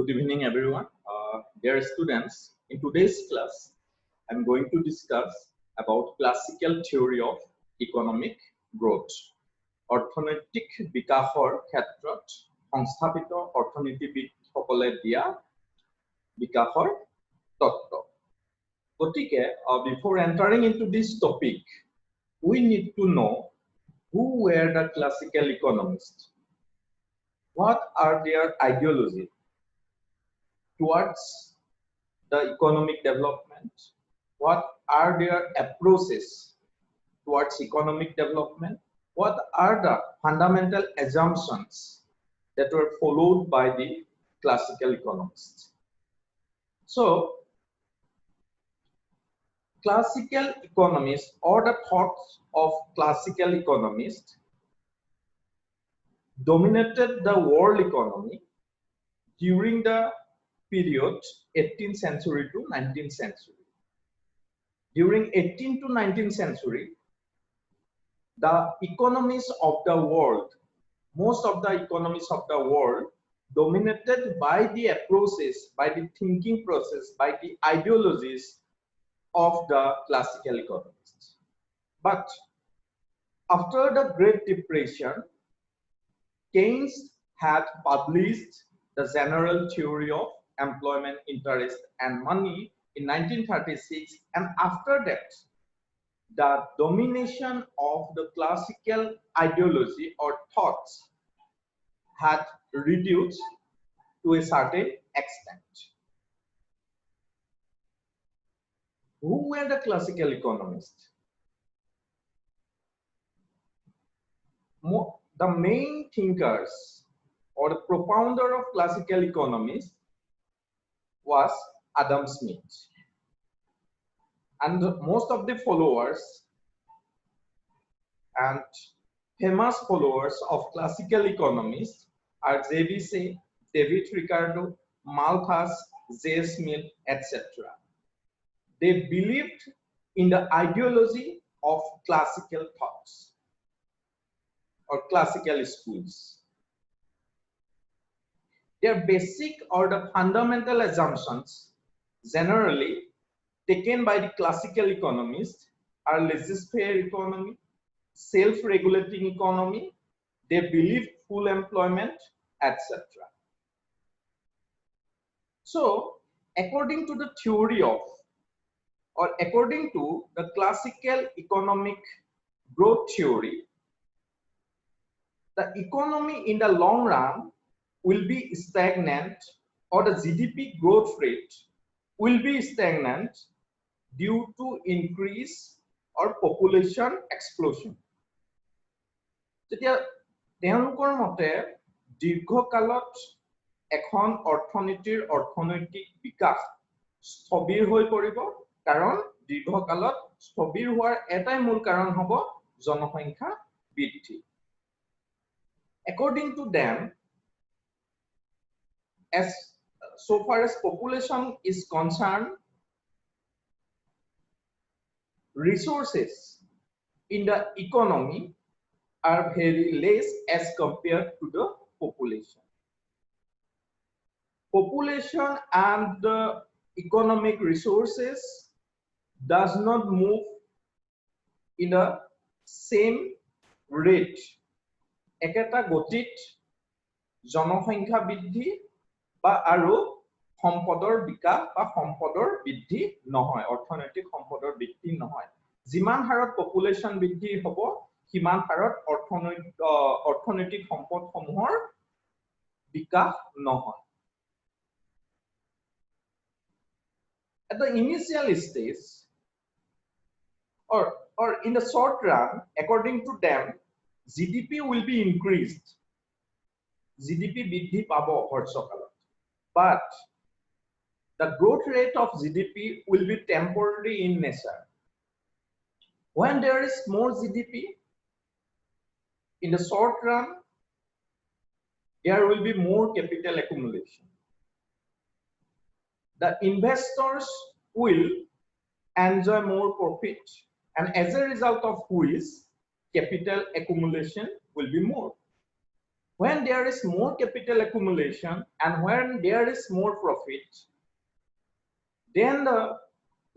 Good evening, everyone. Dear students, in today's class, I'm going to discuss about classical theory of economic growth. অৰ্থনৈতিক বিকাশৰ ক্ষেত্ৰত সংস্থাপিত অৰ্থনীতিবিদসকলে দিয়া বিকাশৰ তত্ত্ব। গতিকে before entering into this topic, we need to know who were the classical economists. What are their ideology towards the economic development? What are their approaches towards economic development? What are the fundamental assumptions that were followed by the classical economists? So, classical economists or the thoughts of classical economists dominated the world economy during the period 18th century to 19th century. During 18th to 19th century, the economies of the world, most of the economies of the world, dominated by the approaches, by the thinking process, by the ideologies of the classical economists. But after the Great Depression, Keynes had published the general theory of employment, interest, and money in 1936, and after that, the domination of the classical ideology or thoughts had reduced to a certain extent. Who were the classical economists? The main thinkers or the propounder of classical economics was Adam Smith. And most of the followers and famous followers of classical economists are J.V.C., David Ricardo, Malthus, J. Smith, etc. They believed in the ideology of classical thoughts or classical schools. Their basic or the fundamental assumptions generally taken by the classical economists are laissez-faire economy, self-regulating economy, they believe full employment, etc. So, according to the theory of, or according to the classical economic growth theory, the economy in the long run will be stagnant, or the GDP growth rate will be stagnant due to increase or population explosion. তেতিয়া তেওঁলোকৰ মতে দীৰ্ঘকালত এখন অৰ্থনীতিৰ অৰ্থনৈতিক বিকাশ স্থবিৰ হৈ পৰিব, কাৰণ দীৰ্ঘকালত স্থবিৰ হোৱাৰ এটাই মূল কাৰণ হ'ব জনসংখ্যা বৃদ্ধি. According to them, as so far as population is concerned, resources in the economy are very less as compared to the population. Population and the economic resources does not move in the same rate. Eketa gotit জনসংখ্যা বৃদ্ধি বা আৰু সম্পদৰ বিকাশ বা সম্পদৰ বৃদ্ধি নহয়, অৰ্থনৈতিক সম্পদৰ বৃদ্ধি নহয়। যিমান হাৰত পপুলেশ্যন বৃদ্ধি হ'ব, সিমান হাৰত অৰ্থনৈতিক সম্পদসমূহৰ বিকাশ নহয়। At the initial stage, or in the short run, according to them, GDP will be increased. GDP বৃদ্ধি পাব হৰ্ষকালত. But the growth rate of GDP will be temporary in nature. When there is more GDP, in the short run, there will be more capital accumulation. The investors will enjoy more profit, and as a result of which, capital accumulation will be more. when there is more capital accumulation and when there is more profit, then the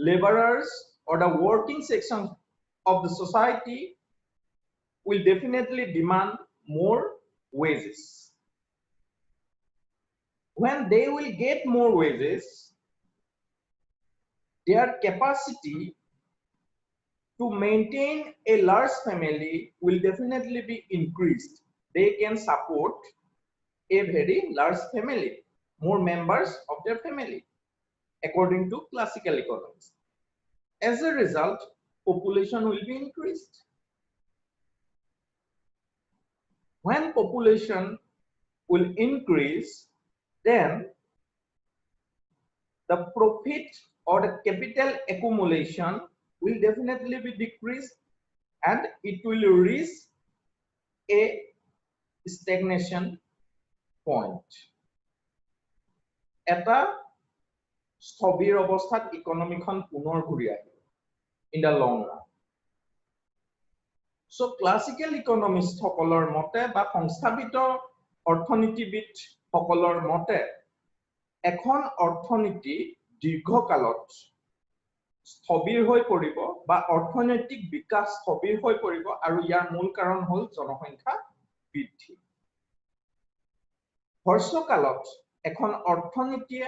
laborers or the working section of the society will definitely demand more wages. When they will get more wages, their capacity to maintain a large family will definitely be increased. They can support a very large family, more members of their family, according to classical economics. As a result, population will be increased. When population will increase, then the profit or the capital accumulation will definitely be decreased and it will reach a stagnation point. Eta স্থবিৰ অৱস্থাত ইকনমিখন পুনৰ ঘূৰি আহিব in the long run. So classical economists সকলৰ মতে বা সংস্থাপিত অৰ্থনীতিবিদ সকলৰ মতে এখন অৰ্থনীতি দীৰ্ঘকালত স্থবিৰ হৈ পৰিব বা অৰ্থনৈতিক বিকাশ স্থবিৰ হৈ পৰিব আৰু ইয়াৰ মূল কাৰণ হ'ল জনসংখ্যা বৃদ্ধি। হ্ৰস্বকালত এখন অৰ্থনীতিয়ে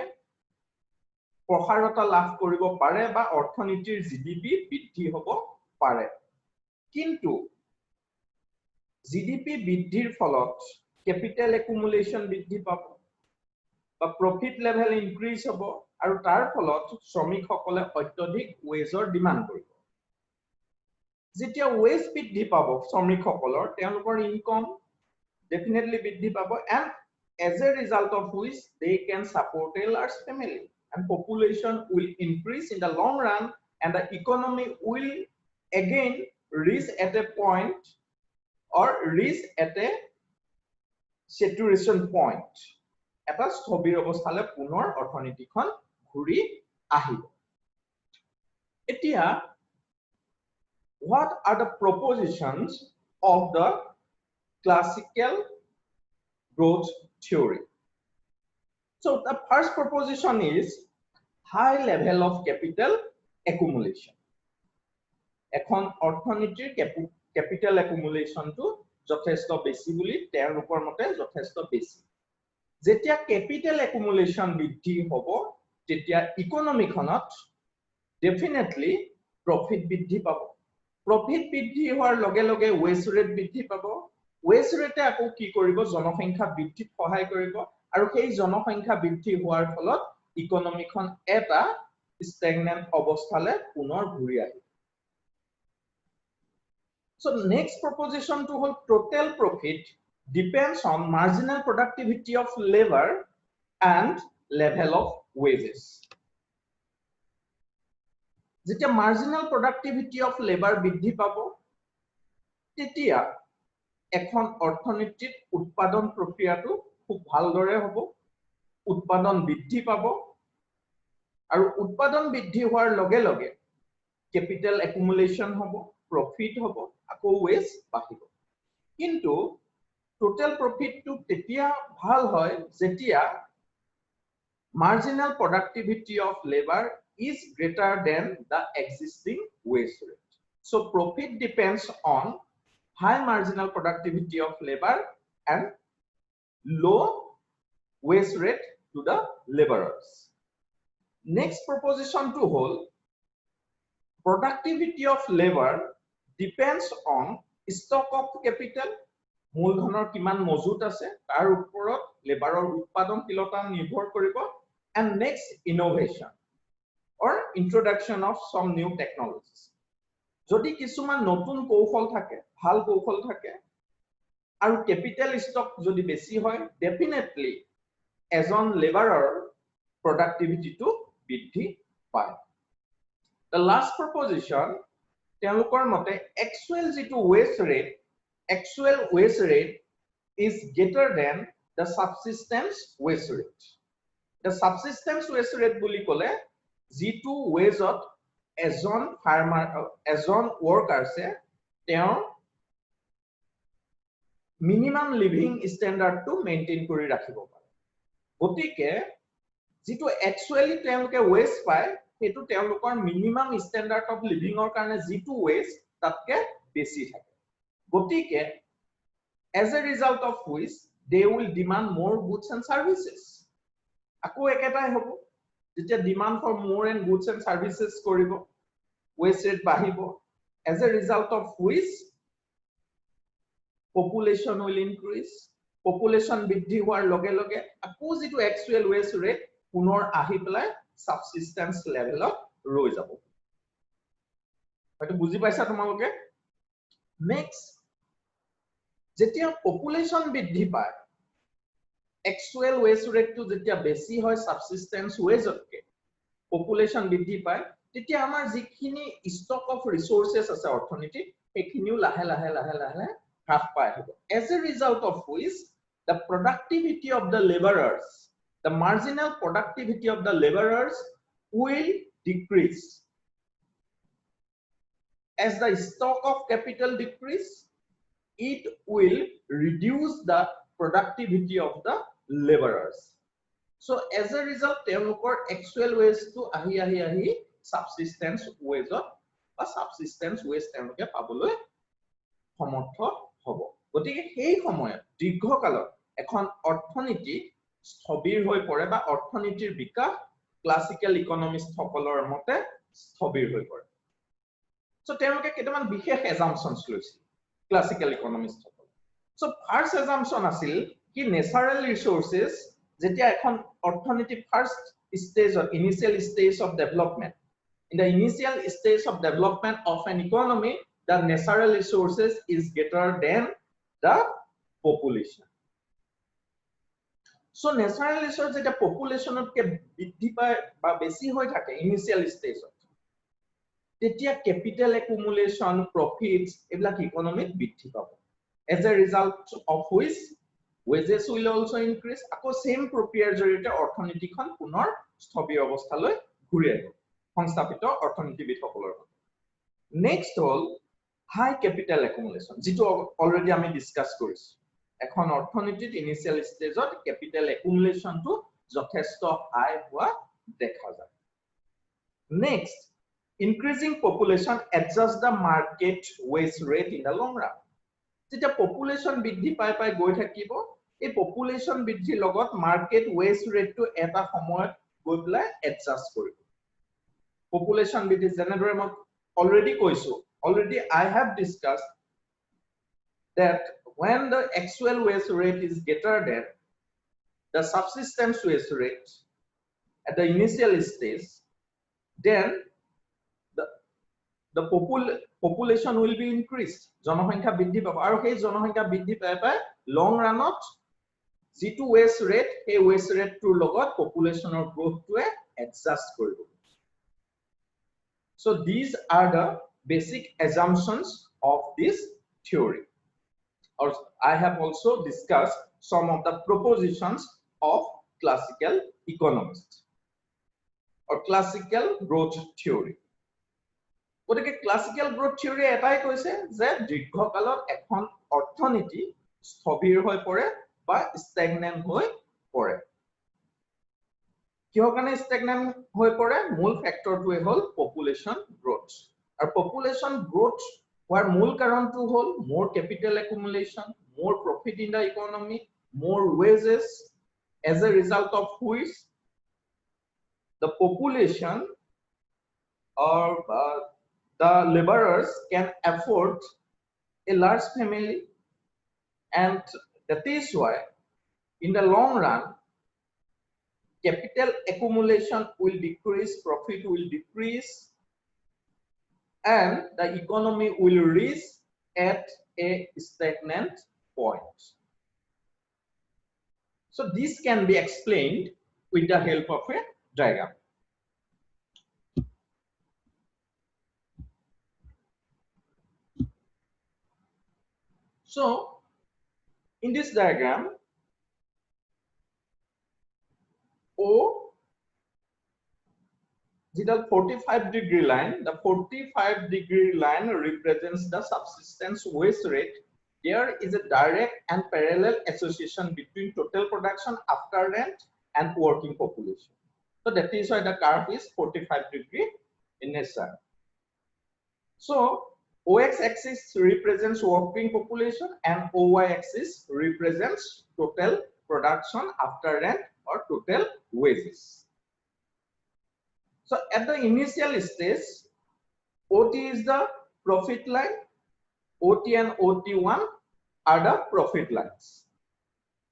প্ৰসাৰতা লাভ কৰিব পাৰে বা অৰ্থনীতিৰ জিডিপি বৃদ্ধি হ'ব পাৰে, কিন্তু জিডিপি বৃদ্ধিৰ ফলত ক্যাপিটাল একুমুলেশন বৃদ্ধি পাব বা প্ৰফিট লেভেল ইনক্ৰিজ হ'ব আৰু তাৰ ফলত শ্ৰমিকসকলে অত্যধিক ওয়েজৰ ডিমান্ড কৰিব। যেতিয়া ওয়েজ বৃদ্ধি পাব শ্ৰমিকসকলৰ, তেওঁলোকৰ ইনকাম definitely বৃদ্ধি পাব and as a result of which they can support a large family and population will increase in the long run and the economy will again reach at a point or reach at a saturation point. এটা স্থবিৰ অৱস্থালৈ পুনৰ অৰ্থনীতিখন ঘূৰি আহিব। এতিয়া what are the propositions of the classical growth theory? So the first proposition is high level of capital accumulation. এখন অৰ্থনীতিৰ capital accumulation to যথেষ্ট বেছি বুলি তেওঁলোকৰ মতে যথেষ্ট বেছি। যেতিয়া capital accumulation বৃদ্ধি হ'ব, তেতিয়া ইকনমিখনত definitely profit বৃদ্ধি পাব। profit বৃদ্ধি হোৱাৰ লগে লগে wage rate বৃদ্ধি পাব। wage rate আকৌ কি কৰিব, জনসংখ্যা বৃদ্ধিত সহায় কৰিব আৰু সেই জনসংখ্যা বৃদ্ধি হোৱাৰ ফলত ইকনমিখন এটা stagnant অৱস্থালৈ পুনৰ ঘূৰি আহিব। So next proposition to hold total profit depends on marginal productivity of labor and level of wages. যেতিয়া marginal productivity of labor বৃদ্ধি পাব, তেতিয়া এখন অৰ্থনীতিত উৎপাদন প্ৰক্ৰিয়াটো খুব ভালদৰে হ'ব, উৎপাদন বৃদ্ধি পাব আৰু উৎপাদন বৃদ্ধি হোৱাৰ লগে লগে capital accumulation হ'ব, profit হ'ব, আকৌ wage বাঢ়িব। কিন্তু total profit to তেতিয়া ভাল হয় যেতিয়া marginal productivity of labor is greater than the existing wage rate. So profit depends on high marginal productivity of labor and low wage rate to the laborers. Next proposition to hold productivity of labor depends on stock of capital. মূলধনৰ কিমান মজুত আছে তাৰ ওপৰত লেবাৰৰ উৎপাদনশীলতা নিৰ্ভৰ কৰিব and next innovation or introduction of some new technologies. যদি কিছুমান নতুন কৌশল থাকে, ভাল কৌশল থাকে আৰু capital stock যদি বেছি হয়, definitely এজন লেবাৰৰ productivity টো বৃদ্ধি পায়। The last proposition, তেওঁলোকৰ মতে actual যিটো wage rate is greater than the subsistence wage rate. The subsistence wage rate বুলি ক'লে যিটো wage-ত এজন ফাৰ্মাৰ এজন worker আছে তেওঁৰ মিনিমাম লিভিং ষ্টেণ্ডাৰ্ডটো মেইনটেইন কৰি ৰাখিব পাৰে গতিকে যেটো একচুয়ালি তেওঁলোকে ওয়েস্ট পায় হেতু তেওঁলোকৰ মিনিমাম ষ্টেণ্ডাৰ্ড অফ লিভিংৰ কাৰণে যেটো ওয়েস্ট তাতকে বেছি থাকে গতিকে as a result of which they will demand more goods and services আকৌ একেটাই হ'ব যেতিয়া demand for more and goods and services কৰিব waste rate বাঢ়িব as a result of which population will increase population বৃদ্ধি হোৱাৰ লগে লগে আকৌ যেটো actual waste rate পুনৰ আহি পেলাই subsistence levelত ৰৈ যাব হয়তো বুজি পাইছা তোমালোকে next যেতিয়া population বৃদ্ধি পায় actual waste rate to যেতিয়া বেছি হয় subsistence wage তকে population বৃদ্ধি পায় তেতিয়া আমাৰ যিখিনি stock of resources আছে অৰ্থনীতি এখিনিও লাহে লাহে হ্ৰাস পায় as a result of which the productivity of the laborers the marginal productivity of the laborers will decrease as the stock of capital decrease it will reduce the productivity of the laborers so as a result তেওঁলোকৰ actual wage to ahi subsistence wage বা subsistence wage তেওঁলোকে পাবলৈ সমৰ্থ হ'ব গতিকে সেই সময়ত দীৰ্ঘকালত এখন অৰ্থনীতি স্থবিৰ হৈ পৰে বা অৰ্থনীতিৰ বিকাশ ক্লাসিক্যাল ইকোনমিষ্ট সকলৰ মতে স্থবিৰ হৈ পৰে so তেওঁলোকে কেইটামান বিশেষ assumptions লৈছিল classical economists so first assumption asil ki natural resources jetia ekhon orthonetic first stage or initial stage of development in the initial stage of development of an economy the natural resources is greater than the population so natural resources jeta population ke bidhi paয় ba beshi hoy thake initial stage tetia capital accumulation profits ebla economic bidhi pabo as a result of which wages will also increase আকৌ same প্ৰক্ৰিয়াৰ জৰিয়তে অৰ্থনীতিখন পুনৰ স্থবিৰ অৱস্থালৈ ঘূৰি আহিব সংস্থাপিত অৰ্থনীতিবিদসকলৰ next হল হাই capital accumulation যেটো অলৰেডি আমি ডিসকাস কৰিছো এখন অৰ্থনীতিত ইনিশিয়াল ষ্টেজত ক্যাপিটাল একুমুলেশনটো যথেষ্ট হাই হোৱা দেখা যায় next increasing population adjust the market wage rate in the long run যেতিয়া পপুলেশন বৃদ্ধি পাই গৈ থাকিব এই পপুলেশন বৃদ্ধিৰ লগত মাৰ্কেট ওয়েজ ৰেটটো এটা সময়ত গৈ পেলাই এডজাস্ট কৰিব পপুলেশন বৃদ্ধি যেনেদৰে মই already I have discussed that when the actual wage rate is greater than the subsistence wage rate at the initial stage then the population will be increased জনসংখ্যা বৃদ্ধি পাব আৰু সেই জনসংখ্যা বৃদ্ধি পাই লং ৰানত যেটো ওয়েজ ৰেট এই ওয়েজ ৰেটটোৰ লগত পপুলেশনৰ গ্ৰোথটোৱে এডজাস্ট কৰিব so these are the basic assumptions of this theory or I have also discussed some of the propositions of classical economists or classical growth theory গতিকে ক্লাসিক্যাল গ্রোথ থিওরি এটাই কৈছে যে দীৰ্ঘকালত এখন অৰ্থনীতি স্থবিৰ হৈ পৰে বা ষ্টেগনেন্ট হৈ পৰে কিয় কাৰণে ষ্টেগনেন্ট হৈ পৰে মূল ফ্যাক্টৰটোৱে হ'ল পপুলেশন গ্ৰোথ আৰু পপুলেশন গ্ৰোথ হোৱাৰ মূল কাৰণটো হ'ল more capital accumulation more profit in the economy more wages as a result of which the population or the laborers can afford a large family and that is why in the long run capital accumulation will decrease profit will decrease and the economy will reach at a stagnant point so this can be explained with the help of a diagram so in this diagram O the 45-degree line the 45-degree line represents the subsistence wage rate there is a direct and parallel association between total production after rent and working population. So that is why the curve is 45° in nature. So OX axis represents working population and OY axis represents total production after rent or total wages. So at the initial stage, OT is the profit line. OT and OT1 are the profit lines.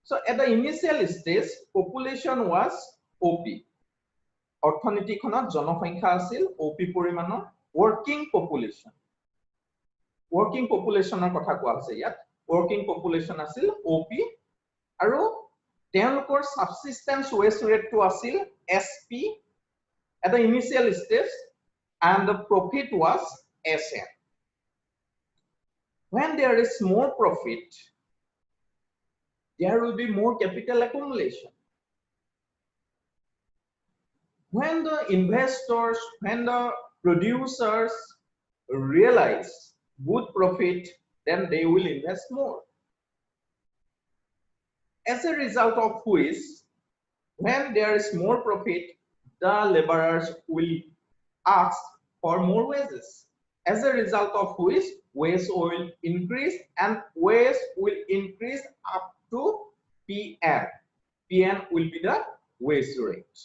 So at the initial stage, population was OP. অৰ্থনীতিখনত জনসংখ্যা আছিল OP পৰিমাণৰ working population. Working populationৰ কথা কোৱা হৈছে ইয়াত. Working population আছিল OP আৰু তেওঁলোকৰ subsistence waste rate টো আছিল SP at the initial stage and the profit was SM. When there is more profit, there will be more capital accumulation. When the investors, when the producers realize good profit, then they will invest more. As a result of which, when there is more profit, the laborers will ask for more wages. As a result of which, wage will increase and wage will increase up to PN. PN will be the wage rate.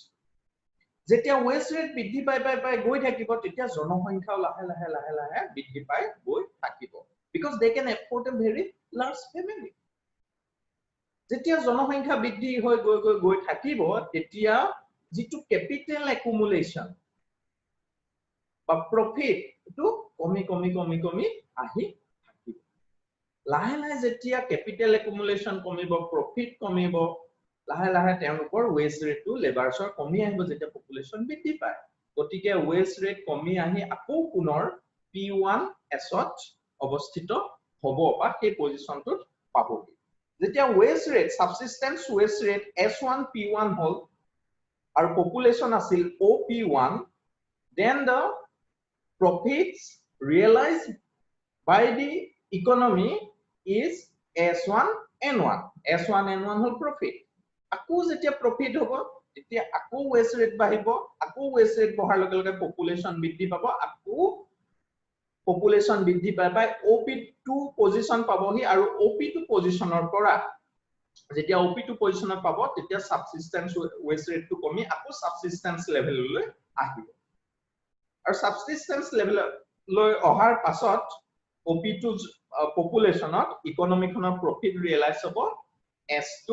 যেতিয়া wage rate বৃদ্ধি পাই গৈ থাকিব তেতিয়া জনসংখ্যাও লাহে লাহে বৃদ্ধি পাই গৈ থাকিব because they can afford a very large family. যেতিয়া জনসংখ্যা বৃদ্ধি হৈ গৈ থাকিব তেতিয়া যিটো capital accumulation বা profit টো কমি আহি থাকিব লাহে যেতিয়া capital accumulation কমিব profit কমিব লাহে তেওঁলোকৰ wage rate টো laborsৰ কমি আহিব যেতিয়া population বৃদ্ধি পায় গতিকে wage rate কমি আহি আকৌ পুনৰ P1 S ত অৱস্থিত হ'ব বা সেই পজিশনটোত পাবগে যেতিয়া wage rate subsistence wage rate S1 P1 হ'ল আৰু population আছিল OP1 then the profits realized by the economy is S1 N1 S1 N1 হ'ল profit আকৌ যেতিয়া profit হ'ব তেতিয়া আকৌ wage rate বাঢ়িব আকৌ wage rate বঢ়াৰ লগে population বৃদ্ধি পাব আকৌ population বৃদ্ধি পাই OP2 position পাবহি আৰু OP2 positionৰ পৰা যেতিয়া OP2 positionত পাব তেতিয়া subsistence wage rate টো কমি আকৌ subsistence level লৈ আহিব আৰু subsistence level লৈ অহাৰ পাছত OP2 populationত economy খনৰ profit realize হ'ব S2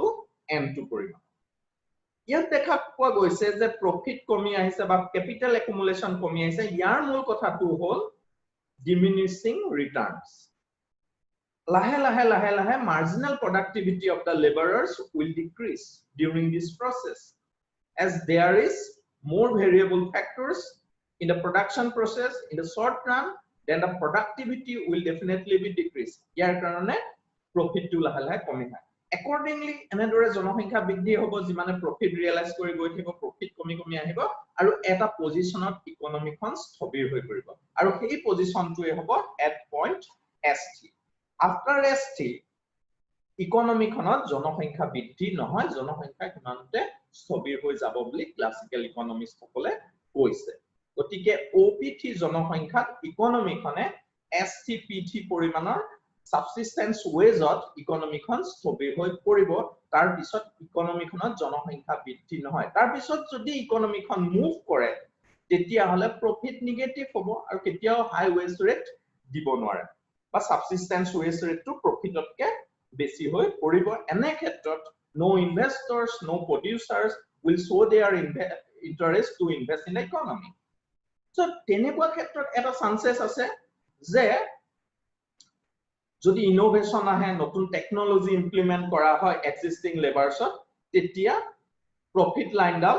M2 পৰিমাণ ইয়াত দেখা পোৱা গৈছে যে profit কমি আহিছে বা capital accumulation কমি আহিছে ইয়াৰ মূল কথাটো হ'ল diminishing returns লাহে marginal productivity of the laborers will decrease during this process as there is more variable factors in the production process in the short run then the productivity will definitely be decreased ইয়াৰ কাৰণে profit টো লাহে কমি যায় accordingly এনেদৰে জনসংখ্যা বৃদ্ধি হ'ব যিমানে profit realize কৰি গৈ থাকিব profit কমি আহিব আৰু এটা পজিশনত ইকোনমিখন স্থবিৰ হৈ পৰিব আৰু সেই পজিশনটোৱে হ'ব at point ST after ST ইকোনমিখনত জনসংখ্যা বৃদ্ধি নহয় জনসংখ্যা কিমানতে স্থবিৰ হৈ যাব বুলি ক্লাসিক্যাল ইকোনমিস্ট সকলে কৈছে গতিকে OP3 জনসংখ্যাত ইকোনমিখনে STP3 পৰিমাণৰ subsistence wage ত ইকোনমিখন স্থবিৰ হৈ পৰিব তাৰ পিছত ইকোনমিখনত জনসংখ্যা বৃদ্ধি নহয় তাৰ পিছত যদি ইকোনমিখন মুভ কৰে তেতিয়া হলে profit negative হ'ব আৰু কেতিয়াও high wage rate দিব নোৱাৰে বা subsistence wage rate টো profitতকে বেছি হৈ পৰিব এনে ক্ষেত্ৰত no investors no producers will show their interest to invest in the economy so তেনেকুৱা ক্ষেত্ৰত এটা chances আছে যে যদি ইনোভেশন আহে নতুন টেকনলজি ইমপ্লিমেন্ট কৰা হয় এক্সিস্টিং লেবাৰছত তেতিয়া প্ৰফিট লাইনডাল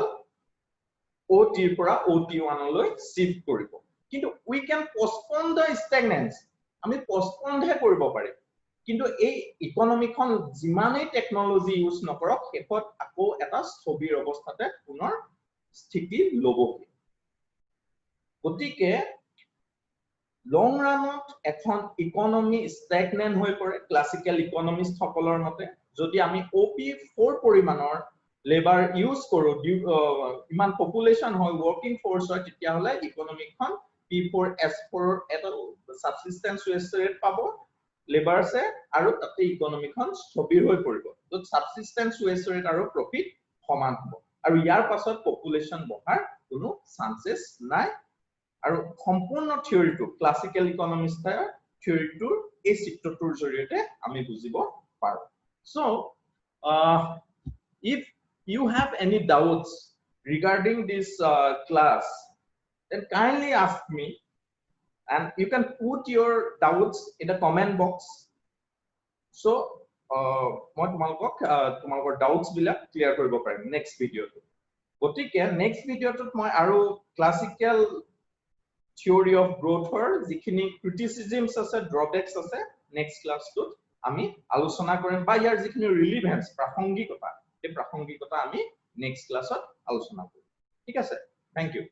OT ৰ পৰা OT1 লৈ শিফট কৰিব কিন্তু we can postpone the stagnancy আমি postpone হে কৰিব পাৰিম কিন্তু এই ইকোনমিখন যিমানেই টেকনলজি ইউজ নকৰক শেষত আকৌ এটা স্থবিৰ অৱস্থাতে পুনৰ স্থিতি লবগে গতিকে লং ৰানত এখন ইকনমি ষ্টেগনেন্ট হৈ পৰে ক্লাছিকেল ইকনমিষ্ট সকলৰ মতে যদি আমি OP4 পৰিমাণৰ লেবাৰ ইউজ কৰো ইমান পপুলেশন হয় ওয়াৰ্কিং ফোৰ্স হয় তেতিয়া হলে ইকনমিকখন P4S4 এটা সাবসিস্টেন্স ওয়েজ ৰেট পাব লেবাৰছে আৰু তাতে ইকনমিকখন স্থবিৰ হৈ পৰিব তো সাবসিস্টেন্স ওয়েজ ৰেট আৰু প্ৰফিট সমান হ'ব আৰু ইয়াৰ পাছত পপুলেশন বঢ়াৰ কোনো চান্সেস নাই আৰু সম্পূৰ্ণ থিওৰিটো ক্লাছিকেল ইকনমিষ্টৰ থিওৰিটোৰ এই চিত্ৰটোৰ জৰিয়তে আমি বুজিব পাৰো so if you have any doubts regarding this class then kindly ask me and you can put your doubts in the comment box so মই তোমালোকৰ doubts বিলাক clear কৰিব পাৰিম next video গতিকে next ভিডিওটোত মই আৰু classical theory of growth or যিখিনি criticisms আছে drawbacks আছে next class টোত আমি আলোচনা কৰিম বা ইয়াৰ যিখিনি relevance প্ৰাসংগিকতা এই প্ৰাসংগিকতা আমি next class ত আলোচনা কৰিম ঠিক আছে thank you